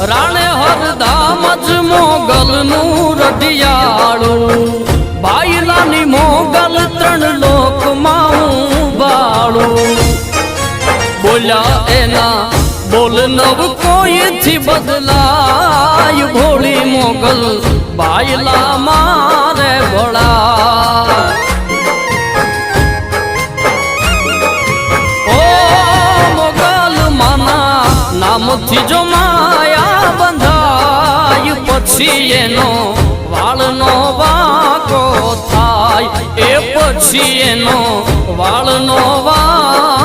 રાણે હરદામ જ મોગલનું રઢિયાળું બાયલાની મોગલ ત્રણ લોકમાં બાળું બોલ્યા એના બોલ નવ કોઈથી બદલાય ભોળી મોગલ બાયલા મારે ભળા ઓ મોગલ માના નામથી જો માયા બંધાય પછી એનો વાળનો વાંકો થાય એ પછી એનો વાળનો વાંકો